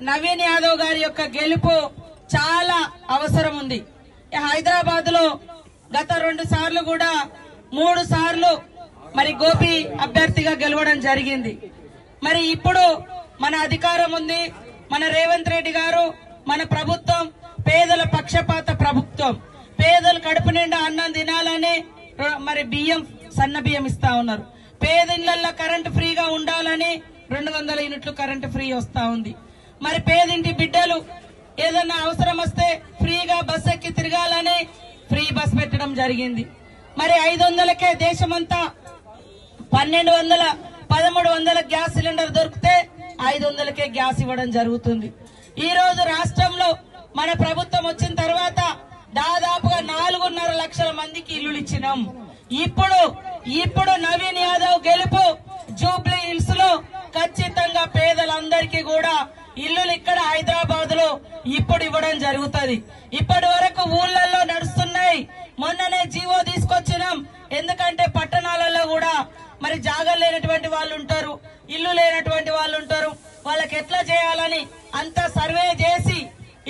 నవీన్ యాదవ్ గారి యొక్క గెలుపు చాలా అవసరం ఉంది. హైదరాబాద్ లో గత 2 సార్లు కూడా 3 సార్లు మరి గోపి అభ్యర్థిగా గెలవడం జరిగింది. మరి ఇప్పుడు మన అధికారం ఉంది, మన రేవంత్ రెడ్డి గారు, మన ప్రభుత్వం పేదల పక్షపాత ప్రభుత్వం. పేదలు కడుపు నిండా అన్నం తినాలని మరి బియ్యం, సన్న బియ్యం ఇస్తా ఉన్నారు. పేద ఇళ్లలో కరెంటు ఫ్రీగా ఉండాలని 200 యూనిట్లు కరెంటు ఫ్రీ వస్తా ఉంది. మరి పేదింటి బిడ్డలు ఏదన్నా అవసరం వస్తే ఫ్రీగా బస్ ఎక్కి తిరగాలని ఫ్రీ బస్ పెట్టడం జరిగింది. మరి 500కే దేశమంతా 1200, 1300 గ్యాస్ సిలిండర్ దొరికితే 500కే గ్యాస్ ఇవ్వడం జరుగుతుంది. ఈ రోజు రాష్ట్రంలో మన ప్రభుత్వం వచ్చిన తర్వాత దాదాపుగా 4.5 లక్షల మందికి ఇల్లులు ఇచ్చినాం. ఇప్పుడు నవీన్ యాదవ్ గెలుపు జూబ్లీ హిల్స్ లో ఖచ్చితంగా పేదలందరికీ కూడా ఇల్లులు ఇక్కడ హైదరాబాద్ లో ఇప్పుడు ఇవ్వడం జరుగుతుంది. ఇప్పటి వరకు ఊళ్ళల్లో నడుస్తున్నాయి. మొన్ననే జీవో తీసుకొచ్చినాం. ఎందుకంటే పట్టణాలలో కూడా మరి జాగలు లేనటువంటి వాళ్ళు ఉంటారు, ఇల్లు లేనటువంటి వాళ్ళు ఉంటారు. వాళ్ళకి ఎట్లా చేయాలని అంతా సర్వే చేసి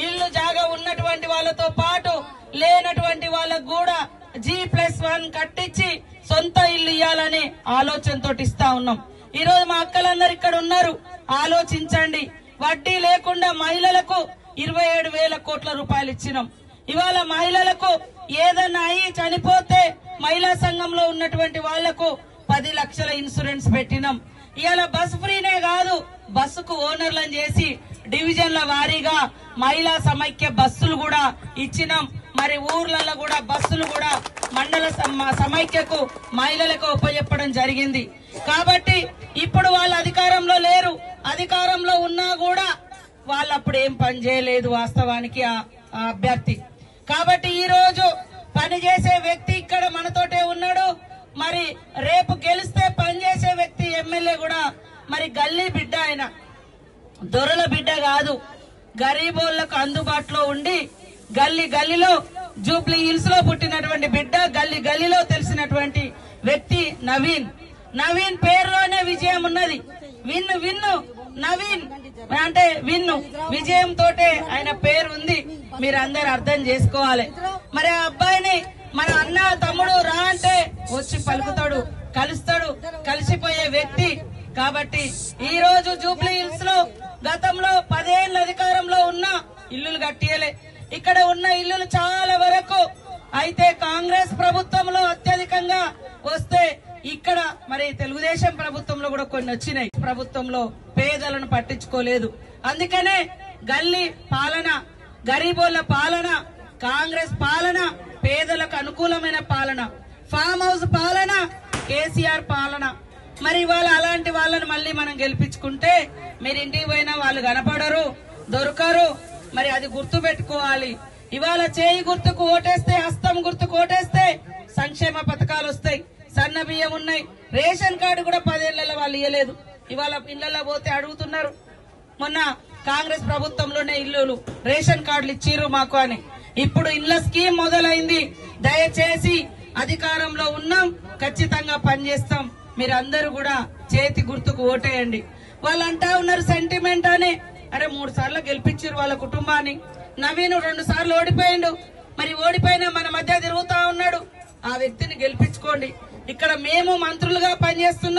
ఇల్లు జాగా ఉన్నటువంటి వాళ్ళతో పాటు లేనటువంటి వాళ్ళకు కూడా G+1 కట్టించి సొంత ఇల్లు ఇవ్వాలని ఆలోచనతో ఇస్తా ఉన్నాం. ఈ రోజు మా అక్కలందరూ ఇక్కడ ఉన్నారు, ఆలోచించండి. వడ్డీ లేకుండా మహిళలకు 27,000 కోట్ల రూపాయలు ఇచ్చినాం. ఇవాళ మహిళలకు ఏదన్నా అయ్యి చనిపోతే మహిళా సంఘంలో ఉన్నటువంటి వాళ్లకు 10 లక్షల ఇన్సూరెన్స్ పెట్టినాం. ఇవాళ బస్ ఫ్రీనే కాదు, బస్సుకు ఓనర్లను చేసి డివిజన్ల వారీగా మహిళా సమైక్య బస్సులు కూడా ఇచ్చినాం. మరి ఊర్లలో కూడా బస్సులు కూడా మండల సమైక్యకు మహిళలకు ఉపయోగపడడం జరిగింది. కాబట్టి ఇప్పుడు వాళ్ళు అధికారంలో లేరు, అధికారంలో ఉన్నా కూడా వాళ్ళు అప్పుడు ఏం పని చేయలేదు వాస్తవానికి ఆ అభ్యర్థి. కాబట్టి ఈ రోజు పనిచేసే వ్యక్తి ఇక్కడ మనతోటే ఉన్నాడు. మరి రేపు గెలిస్తే పనిచేసే వ్యక్తి ఎమ్మెల్యే కూడా మరి గల్లీ బిడ్డ, ఆయన దొరల బిడ్డ కాదు, గరీబోళ్లకు అందుబాటులో ఉండి గల్లీలో జూబ్లీ హిల్స్ లో పుట్టినటువంటి బిడ్డ, గల్లీలో తెలిసినటువంటి వ్యక్తి నవీన్ పేరులోనే విజయం ఉన్నది. విన్ను నవీన్ అంటే విజయం తోటే ఆయన పేరు ఉంది. మీరు అందరు అర్థం చేసుకోవాలి. మరి ఆ అబ్బాయిని మన అన్న తమ్ముడు రా అంటే వచ్చి పలుకుతాడు, కలుస్తాడు, కలిసిపోయే వ్యక్తి. కాబట్టి ఈ రోజు జూబ్లీ హిల్స్ లో గతంలో 10 ఏళ్ల అధికారంలో ఉన్న ఇల్లులు కట్టియలే. ఇక్కడ ఉన్న ఇల్లులు చాలా వరకు అయితే కాంగ్రెస్ ప్రభుత్వంలో అత్యధికంగా వస్తే ఇక్కడ మరి తెలుగుదేశం ప్రభుత్వంలో కూడా కొన్ని వచ్చినాయి. ప్రభుత్వంలో పేదలను పట్టించుకోలేదు. అందుకనే గల్లీ పాలన, గరీబోళ్ల పాలన, కాంగ్రెస్ పాలన, పేదలకు అనుకూలమైన పాలన, ఫామ్ హౌస్ పాలన, కేసీఆర్ పాలన. మరి ఇవాళ అలాంటి వాళ్ళని మళ్ళీ మనం గెలిపించుకుంటే మీరు ఇంటికి పోయినా వాళ్ళు కనపడరు, దొరకరు. మరి అది గుర్తు పెట్టుకోవాలి. ఇవాళ చేయి గుర్తుకు ఓటేస్తే, హస్తం గుర్తుకు ఓటేస్తే సంక్షేమ పథకాలు వస్తాయి, సన్న బియ్యం ఉన్నాయి. రేషన్ కార్డు కూడా 10 ఏళ్లలో వాళ్ళు ఇవ్వలేదు. ఇవాళ ఇళ్లలో పోతే అడుగుతున్నారు. మొన్న కాంగ్రెస్ ప్రభుత్వంలోనే ఇల్లులు రేషన్ కార్డులు ఇచ్చిర్రు మాకు అని. ఇప్పుడు ఇళ్ల స్కీమ్ మొదలైంది. దయచేసి అధికారంలో ఉన్నాం, ఖచ్చితంగా పనిచేస్తాం. మీరందరూ కూడా చేతి గుర్తుకు ఓటేయండి. వాళ్ళు అంటా ఉన్నారు సెంటిమెంట్ అని. అరే 3 సార్లు గెలిపించారు వాళ్ళ కుటుంబాన్ని. నవీన్ 2 సార్లు ఓడిపోయిండు. మరి ఓడిపోయినా మన మధ్య తిరుగుతా ఉన్నాడు. ఆ వ్యక్తిని గెలిపించుకోండి. ఇక్కడ మేము మంత్రులుగా పనిచేస్తున్నాం.